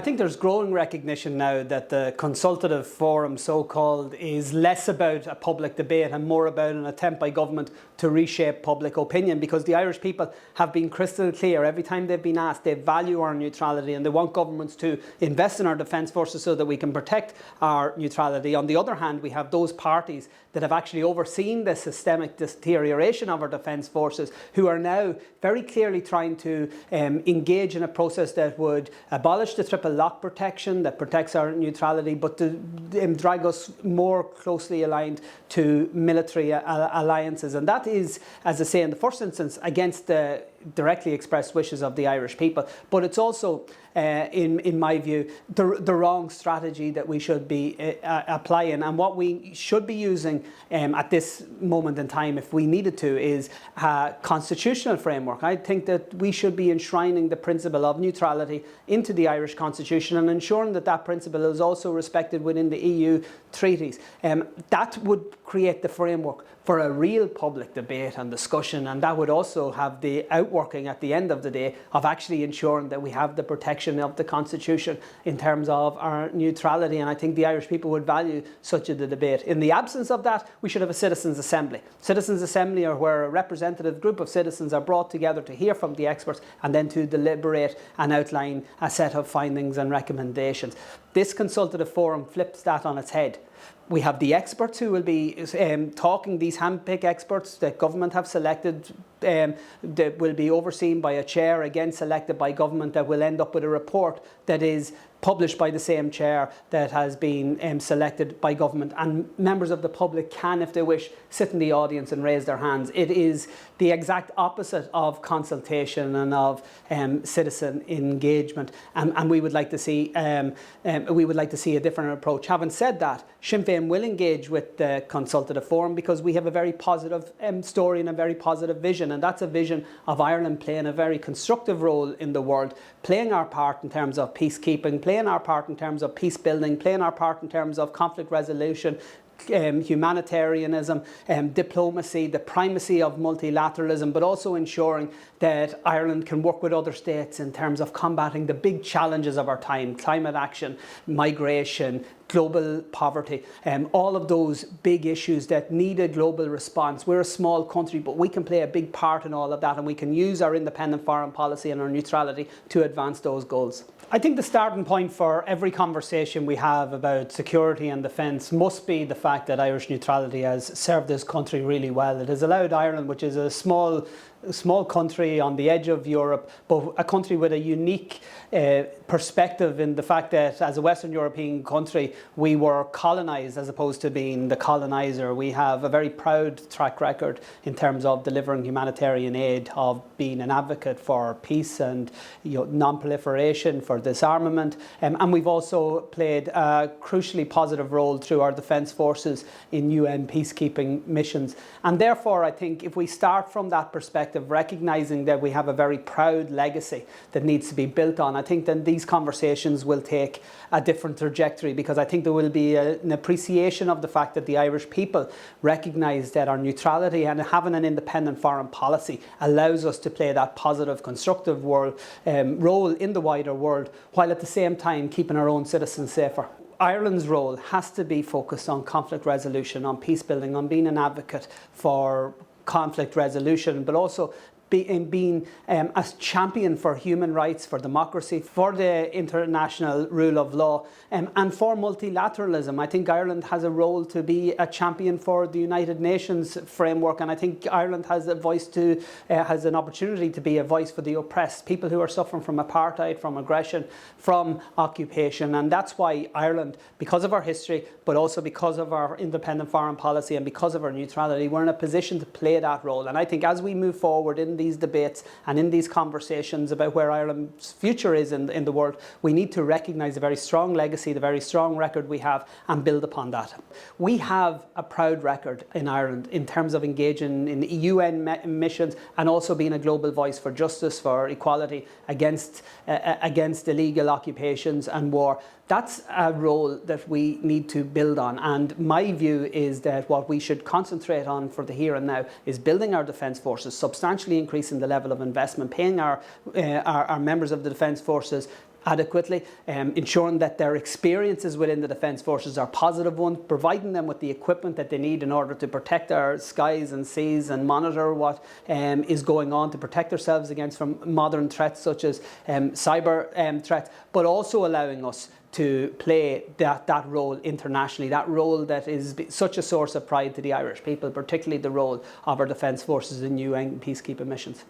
I think there's growing recognition now that the consultative forum, so-called, is less about a public debate and more about an attempt by government to reshape public opinion, because the Irish people have been crystal clear every time they've been asked. They value our neutrality and they want governments to invest in our defence forces so that we can protect our neutrality. On the other hand, we have those parties that have actually overseen the systemic deterioration of our defence forces, who are now very clearly trying to engage in a process that would abolish the triple lock protection that protects our neutrality, but to drag us more closely aligned to military alliances. And that is, as I say, in the first instance, against the directly expressed wishes of the Irish people. But it's also, in my view, the wrong strategy that we should be applying. And what we should be using at this moment in time, if we needed to, is a constitutional framework. I think that we should be enshrining the principle of neutrality into the Irish Constitution and ensuring that that principle is also respected within the EU treaties. That would create the framework for a real public debate and discussion, and that would also have the outworking at the end of the day of actually ensuring that we have the protection of the Constitution in terms of our neutrality. And I think the Irish people would value such a debate. In the absence of that, we should have a citizens' assembly. Citizens' assembly are where a representative group of citizens are brought together to hear from the experts and then to deliberate and outline a set of findings and recommendations. This consultative forum flips that on its head. We have the experts who will be talking, these handpicked experts that government have selected, that will be overseen by a chair, again selected by government, that will end up with a report that is published by the same chair that has been selected by government. And members of the public can, if they wish, sit in the audience and raise their hands. It is the exact opposite of consultation and of citizen engagement. And we would like to see a different approach. Having said that, Sinn Féin will engage with the consultative forum because we have a very positive story and a very positive vision, and that's a vision of Ireland playing a very constructive role in the world, playing our part in terms of peacekeeping, playing our part in terms of peace building, playing our part in terms of conflict resolution, humanitarianism, diplomacy, the primacy of multilateralism, but also ensuring that Ireland can work with other states in terms of combating the big challenges of our time: climate action, migration, global poverty, all of those big issues that need a global response. We're a small country, but we can play a big part in all of that, and we can use our independent foreign policy and our neutrality to advance those goals. I think the starting point for every conversation we have about security and defence must be the fact that Irish neutrality has served this country really well. It has allowed Ireland, which is a small country on the edge of Europe, but a country with a unique perspective in the fact that as a Western European country, we were colonised as opposed to being the coloniser. We have a very proud track record in terms of delivering humanitarian aid, of being an advocate for peace and non-proliferation, for disarmament, and we've also played a crucially positive role through our defence forces in UN peacekeeping missions. And therefore, I think if we start from that perspective, recognising that we have a very proud legacy that needs to be built on, I think then these conversations will take a different trajectory, because I think there will be an appreciation of the fact that the Irish people recognise that our neutrality and having an independent foreign policy allows us to play that positive, constructive role in the wider world, while at the same time keeping our own citizens safer. Ireland's role has to be focused on conflict resolution, on peace building, on being an advocate for conflict resolution, but also being a champion for human rights, for democracy, for the international rule of law, and for multilateralism. I think Ireland has a role to be a champion for the United Nations framework, and I think Ireland has a voice has an opportunity to be a voice for the oppressed, people who are suffering from apartheid, from aggression, from occupation. And that's why Ireland, because of our history, but also because of our independent foreign policy and because of our neutrality, we're in a position to play that role. And I think as we move forward in these debates and in these conversations about where Ireland's future is in the world, we need to recognise the very strong legacy, the very strong record we have, and build upon that. We have a proud record in Ireland in terms of engaging in UN missions and also being a global voice for justice, for equality, against illegal occupations and war. That's a role that we need to build on, and my view is that what we should concentrate on for the here and now is building our defence forces, substantially increasing the level of investment, paying our members of the defence forces adequately, ensuring that their experiences within the Defence Forces are positive ones, providing them with the equipment that they need in order to protect our skies and seas and monitor what is going on, to protect ourselves against from modern threats such as cyber threats, but also allowing us to play that role internationally, that role that is such a source of pride to the Irish people, particularly the role of our Defence Forces in UN peacekeeping missions.